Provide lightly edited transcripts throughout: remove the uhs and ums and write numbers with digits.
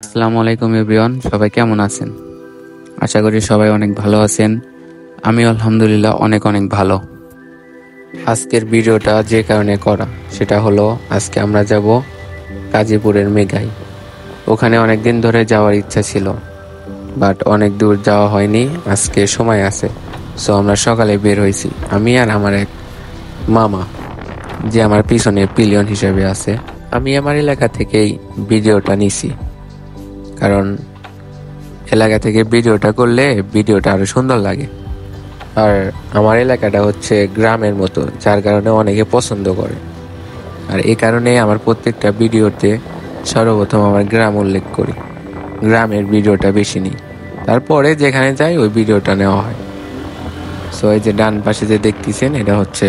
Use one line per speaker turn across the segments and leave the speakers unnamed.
আসসালামু আলাইকুম এভরিওয়ান, সবাই কেমন আছেন? আশা করি সবাই অনেক ভালো আছেন। আমি আলহামদুলিল্লাহ অনেক অনেক ভালো। আজকের ভিডিওটা যে কারণে করা সেটা হলো, আজকে আমরা যাব গাজীপুরের মেঘায়। ওখানে অনেক দিন ধরে যাওয়ার ইচ্ছা ছিল, বাট অনেক দূর যাওয়া হয়নি। আজকে সময় আছে, সো আমরা সকালে বের হয়েছি, আমি আর আমার এক মামা, যে আমার পিছনে পিলিয়ন হিসেবে আছে। আমি আমার এলাকা থেকেই ভিডিওটা নিছি, কারণ এলাকা থেকে ভিডিওটা করলে ভিডিওটা আরো সুন্দর লাগে। আর আমার এলাকাটা হচ্ছে গ্রামের মতো, যার কারণে অনেকে পছন্দ করে। আর এই কারণে আমার প্রত্যেকটা ভিডিওতে সর্বপ্রথম আমার গ্রাম উল্লেখ করি, গ্রামের ভিডিওটা বেশি নিই, তারপরে যেখানে যাই ওই ভিডিওটা নেওয়া হয়। সো এই যে ডান পাশে যে দেখতেছেন, এটা হচ্ছে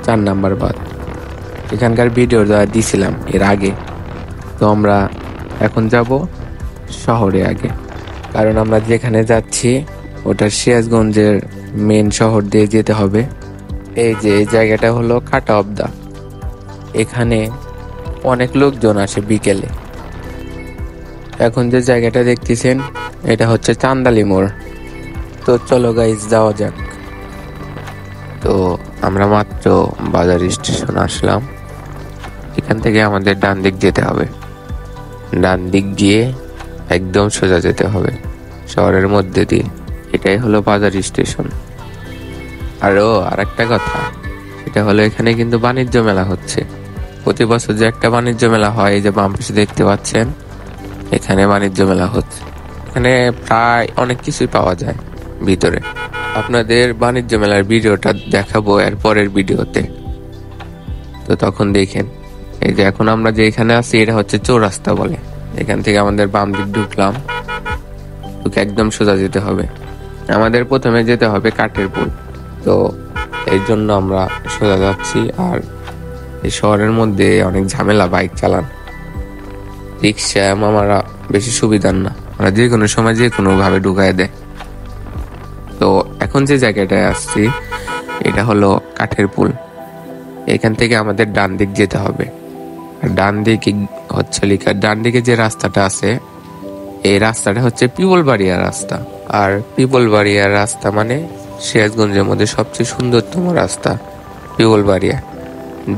4 নাম্বার বাঁধ। এখানকার ভিডিও যারা দিছিলাম এর আগে। তো আমরা এখন যাব শহরে আগে, কারণ আমরা যেখানে যাচ্ছি ওটা সিরাজগঞ্জের মেন শহর দিয়ে যেতে হবে। এই যে এই জায়গাটা হলো কাটা অবদা। এখানে অনেক লোকজন আসে বিকেলে। এখন যে জায়গাটা দেখতেছেন এটা হচ্ছে চান্দালি মোড়। তো চলো গাইস, যাওয়া যাক। তো আমরা মাত্র বাজার স্টেশন আসলাম। এখান থেকে আমাদের ডান দিক যেতে হবে, ডান দিক গিয়ে একদম সোজা যেতে হবে শহরের মধ্যে দিয়ে। এটাই হলো বাজার স্টেশন। আর একটা কথা, এটা হলো এখানে কিন্তু বাণিজ্য মেলা হচ্ছে। প্রতি বছর যে একটা বাণিজ্য মেলা হয়, এই যে বাম পাশে দেখতে পাচ্ছেন, এখানে বাণিজ্য মেলা হচ্ছে। এখানে প্রায় অনেক কিছুই পাওয়া যায় ভিতরে। আপনাদের বাণিজ্য মেলার ভিডিওটা দেখাবো এর পরের ভিডিওতে, তো তখন দেখেন। এই যে এখন আমরা যে এখানে আছি, এটা হচ্ছে চৌরাস্তা বলে। এখান থেকে আমাদের বাম দিক ঢুকলাম, একদম সোজা যেতে হবে। আমাদের প্রথমে যেতে হবে কাঠের পুল। তো এর জন্য আমরা সোজা যাচ্ছি। আর এই শহরের মধ্যে অনেক ঝামেলা বাইক চালান, রিক্সা মামারা বেশি সুবিধার না, ওরা যে কোনো সময় যে কোনো ভাবে ঢুকায় দেয়। তো এখন যে জায়গাটায় আসছি এটা হলো কাঠের পুল। এখান থেকে আমাদের ডান দিক যেতে হবে। আর ডান দিকে হচ্ছে ডান দিকে যে রাস্তাটা আছে, এই রাস্তাটা হচ্ছে পিপলবাড়িয়া রাস্তা। আর পিপলবাড়িয়া রাস্তা মানে সিরাজগঞ্জের মধ্যে সবচেয়ে সুন্দরতম রাস্তা পিপলবাড়িয়া।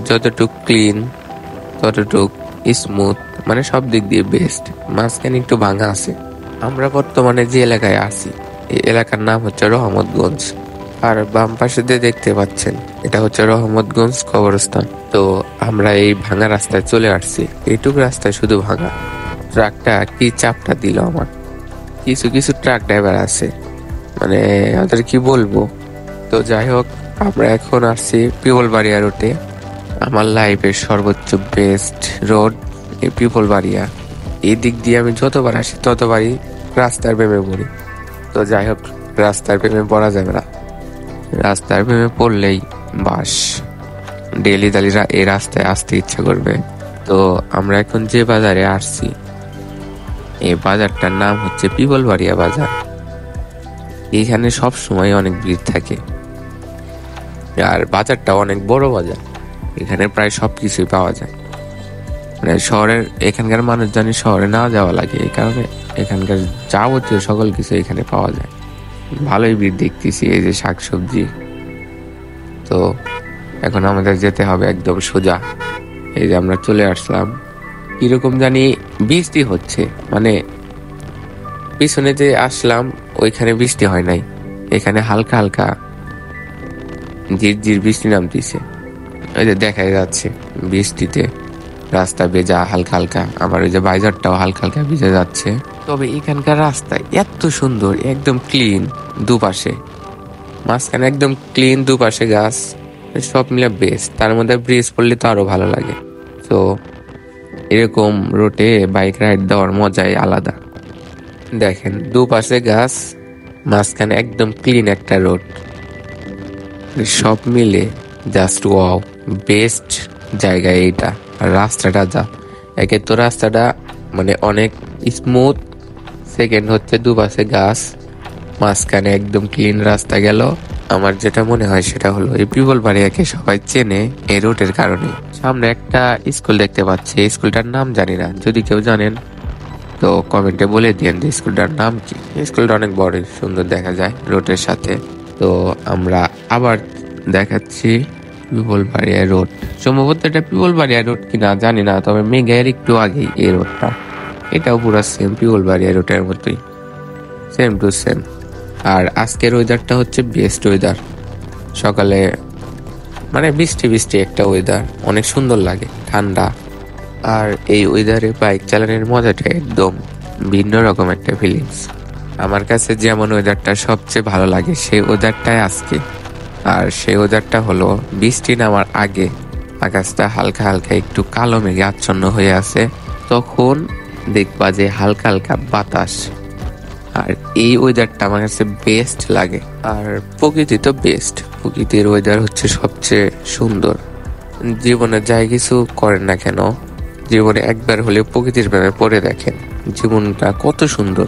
যতটুক ক্লিন, ততটুক স্মুথ, মানে সব দিক দিয়ে বেস্ট। মাঝখানে একটু ভাঙা আছে। আমরা বর্তমানে যে এলাকায় আছি, এই এলাকার নাম হচ্ছে রহমতগঞ্জ। আর বাম পাশে দিয়ে দেখতে পাচ্ছেন, এটা হচ্ছে রহমতগঞ্জ কবরস্থান। তো আমরা এই ভাঙা রাস্তায় চলে আসছি। এইটুকু রাস্তায় শুধু ভাঙা। ট্রাকটা কি চাপটা দিল আমার। কিছু কিছু ট্রাক ড্রাইভার আছে, মানে ওদের কি বলবো। তো যাই হোক, আমরা এখন আসছি পিপলবাড়িয়া রোডে। আমার লাইফের সর্বোচ্চ বেস্ট রোড এই পিপলবাড়িয়া। এই দিক দিয়ে আমি যতবার আসি ততবারই রাস্তার প্রেমে পড়ি। তো যাই হোক, রাস্তার প্রেমে পড়া যাবে না, রাস্তার প্রেমে পড়লেই বাস ডেলি দালিরা এই রাস্তায় আসতে ইচ্ছা করবে। তো আমরা এখন যে বাজারে আসছি, এই বাজারটার নাম হচ্ছে পিপলবাড়িয়া বাজার। এখানে সব সময় অনেক ভিড় থাকে, আর বাজারটা অনেক বড় বাজার। এখানে প্রায় সবকিছুই পাওয়া যায়। মানে শহরের এখানকার মানুষ জানি শহরে না যাওয়া লাগে, এই কারণে এখানকার যাবতীয় সকল কিছু এখানে পাওয়া যায়। ভালোই ভিড় দেখতেছি, এই যে শাকসবজি। তো এখন আমাদের যেতে হবে একদম সোজা। এই যে আমরা চলে আসলাম। কিরকম জানি বৃষ্টি হচ্ছে, মানে পিছনে যে আসলাম ওইখানে বৃষ্টি হয় নাই, এখানে হালকা হালকা ঝিরঝির বৃষ্টি নামতেছে। ওই যে দেখা যাচ্ছে বৃষ্টিতে রাস্তা ভেজা হালকা হালকা। আবার ওই যে বাইজারটাও হালকা হালকা ভিজে যাচ্ছে। তবে এখানকার রাস্তা এত সুন্দর, একদম ক্লিন। দুপাশে মাঝখানে একদম ক্লিন, দুপাশে গাছ, সব মিলে বেস্ট। তার মধ্যে ব্রিজ পড়লে তো আরো ভালো লাগে। তো এরকম রোডে বাইক রাইড দেওয়ার মজাই আলাদা। দেখেন, দুপাশে গাছ, মাঝখানে একদম ক্লিন একটা রোড, সব মিলে জাস্ট ওয়াও, বেস্ট জায়গা এইটা। আর রাস্তাটা যা, একে তো রাস্তাটা মানে অনেক স্মুথ, সেকেন্ড হচ্ছে দুপাশে গাছ, মাঝখানে একদম ক্লিন রাস্তা গেল। আমার যেটা মনে হয় সেটা হলো এই পিপলবাড়িয়াকে সবাই চেনে এই রোডের কারণে। সামনে একটা স্কুল দেখতে পাচ্ছি, স্কুলটার নাম জানি না, যদি কেউ জানেন তো কমেন্টে বলে দিন যে স্কুলটার নাম কি। স্কুলটা অনেক বড়, সুন্দর দেখা যায় রোডের সাথে। তো আমরা আবার দেখাচ্ছি পিপলবাড়িয়া রোড। সম্ভবত এটা পিপলবাড়িয়া রোড কিনা জানি না, তবে মেঘায়ের একটু আগেই এই রোডটা। এটাও পুরো সেম পিপলবাড়িয়া রোডের মতোই, সেম টু সেম। আর আজকের ওয়েদারটা হচ্ছে বেস্ট ওয়েদার। সকালে মানে বৃষ্টি বৃষ্টি একটা ওয়েদার, অনেক সুন্দর লাগে, ঠান্ডা। আর এই ওয়েদারে বাইক চালানোর মজাটা একদম ভিন্ন রকম একটা ফিলিংস। আমার কাছে যেমন ওয়েদারটা সবচেয়ে ভালো লাগে সেই ওয়েদারটাই আজকে। আর সেই ওয়েদারটা হলো বৃষ্টি নামার আগে আকাশটা হালকা হালকা একটু কালো মেঘে আচ্ছন্ন হয়ে আছে, তখন দেখবা যে হালকা হালকা বাতাস। আর এই ওয়েদারটা আমার কাছে বেস্ট লাগে। আর প্রকৃতি তো বেস্ট, প্রকৃতির ওয়েদার হচ্ছে সবচেয়ে সুন্দর। জীবনে যাই কিছু করেন না কেন, জীবনে একবার হলে প্রকৃতির প্রেমে পড়ে দেখেন, জীবনটা কত সুন্দর,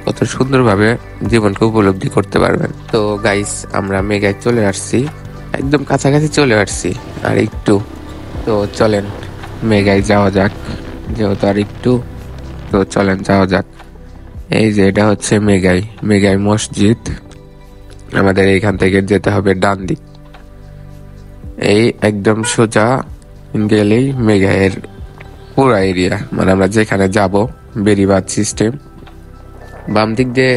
কত সুন্দরভাবে জীবনকে উপলব্ধি করতে পারবেন। তো গাইস, আমরা মেঘায় চলে আসছি, একদম কাছাকাছি চলে আসছি, আর একটু। তো চলেন মেঘায় যাওয়া যাক, যেহেতু আর একটু। তো চলেন যাওয়া যাক। এই যে এটা হচ্ছে মেঘাই মসজিদ। আমাদের এইখান থেকে যেতে হবে ডান দিক, এই একদম সোজা গেলেই মেঘাইয়ের পুরা এরিয়া, মানে আমরা যেখানে যাব বেরিবাদ সিস্টেম। বাম দিক দিয়ে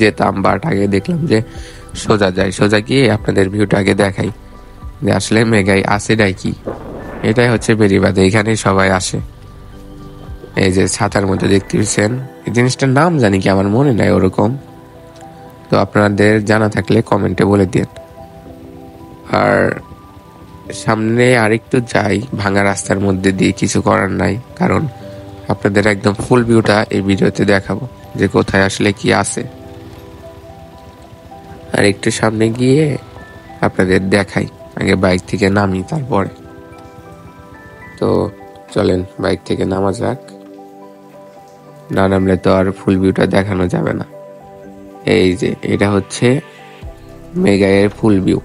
যেতাম, বাট আগে দেখলাম যে সোজা যায়, সোজা গিয়ে আপনাদের ভিউটা আগে দেখাই যে আসলে মেঘাই আসেটাই কি। এটাই হচ্ছে বেরিবাদ, এইখানে সবাই আসে। এই যে ছাতার মধ্যে দেখতে পাচ্ছেন, এই জিনিসটার নাম জানি কি, আমার মনে নাই ওরকম। তো আপনাদের জানা থাকলে কমেন্টে বলে দিন। আর সামনে আরেকটু যাই, ভাঙা রাস্তার মধ্যে দিয়ে, কিছু করার নাই, কারণ আপনাদের একদম ফুল ভিউটা এই ভিডিওতে দেখাবো যে কোথায় আসলে কি আছে। আর একটু সামনে গিয়ে আপনাদের দেখাই, আগে বাইক থেকে নামি তারপরে। তো চলেন বাইক থেকে নামা যাক, না নামলে তো আর ফুল ভিউটা দেখানো যাবে না। এই যে এটা হচ্ছে মেঘাইয়ের ফুল ভিউ,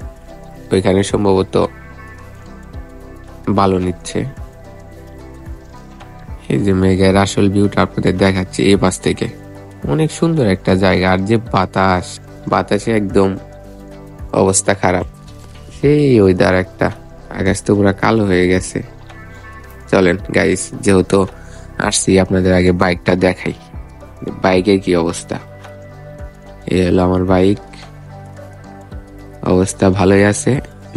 ওইখানে সম্ভবত ভালো নিচ্ছে। এই যে মেঘাইয়ের আসল ভিউটা আপনাদের দেখাচ্ছি এই পাশ থেকে, অনেক সুন্দর একটা জায়গা। আর যে বাতাস, বাতাসে একদম অবস্থা খারাপ, সেই ওয়েদার একটা, আকাশ তো পুরো কালো হয়ে গেছে। চলেন গাইস, যেহেতু আসছি আপনাদের আগে বাইকটা দেখাই, বাইকের কি অবস্থা। এই হলো আমার বাইক, অবস্থা ভালোই আছে,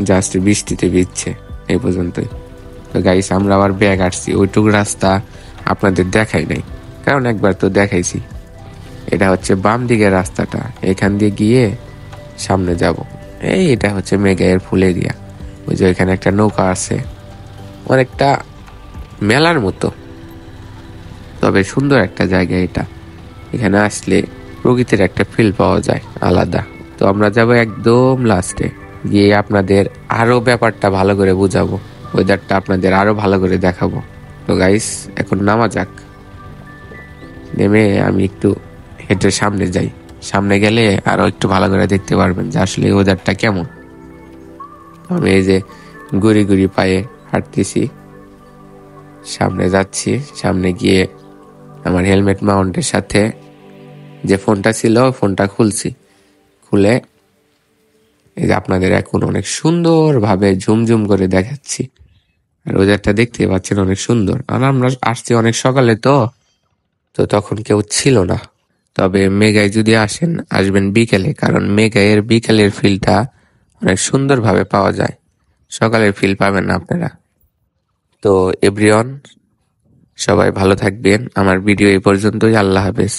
জাস্ট বৃষ্টিতে ভিজছে এই পর্যন্তই। তো গাইস, আমরা আবার ব্যাগ আসছি, ওইটুকু রাস্তা আপনাদের দেখাই নাই, কারণ একবার তো দেখাইছি। এটা হচ্ছে বাম দিকের রাস্তাটা, এখান দিয়ে গিয়ে সামনে যাব। এটা হচ্ছে মেঘাইয়ের ফুল এরিয়া। ওই যে ওইখানে একটা নৌকা আছে, অনেকটা মেলার মতো, তবে সুন্দর একটা জায়গা এটা। এখানে আসলে প্রকৃতির একটা ফিল পাওয়া যায় আলাদা। তো আমরা যাব একদম লাস্টে, গিয়ে আপনাদের আরো ব্যাপারটা ভালো করে বুঝাবো, ওয়েদারটা আপনাদের আরো ভালো করে দেখাবো। তো গাইস, এখন নামা যাক। নেমে আমি একটু হেঁটে সামনে যাই, সামনে গেলে আরো একটু ভালো করে দেখতে পারবেন যে আসলে ওয়েদারটা কেমন। আমি এই যে গুড়ি গুড়ি পায়ে হাঁটতেছি, সামনে যাচ্ছি। সামনে গিয়ে আমার হেলমেট মাউন্টের সাথে যে ফোনটা ছিল, ফোনটা খুলছি, খুলে এই যে আপনাদের এখন অনেক সুন্দর ভাবে ঝুমঝুম করে দেখাচ্ছি। আর ওয়েদারটা দেখতে পাচ্ছেন অনেক সুন্দর। আর আমরা আসছি অনেক সকালে, তো তখন কেউ ছিল না। তবে মেঘায় যদি আসেন, আসবেন বিকেলে, কারণ মেঘায়ের বিকেলের ফিলটা অনেক সুন্দরভাবে পাওয়া যায়, সকালের ফিল পাবেন না আপনারা। তো এভরিওয়ান, সবাই ভালো থাকবেন। আমার ভিডিও এই পর্যন্তই, আল্লাহ হাফেজ।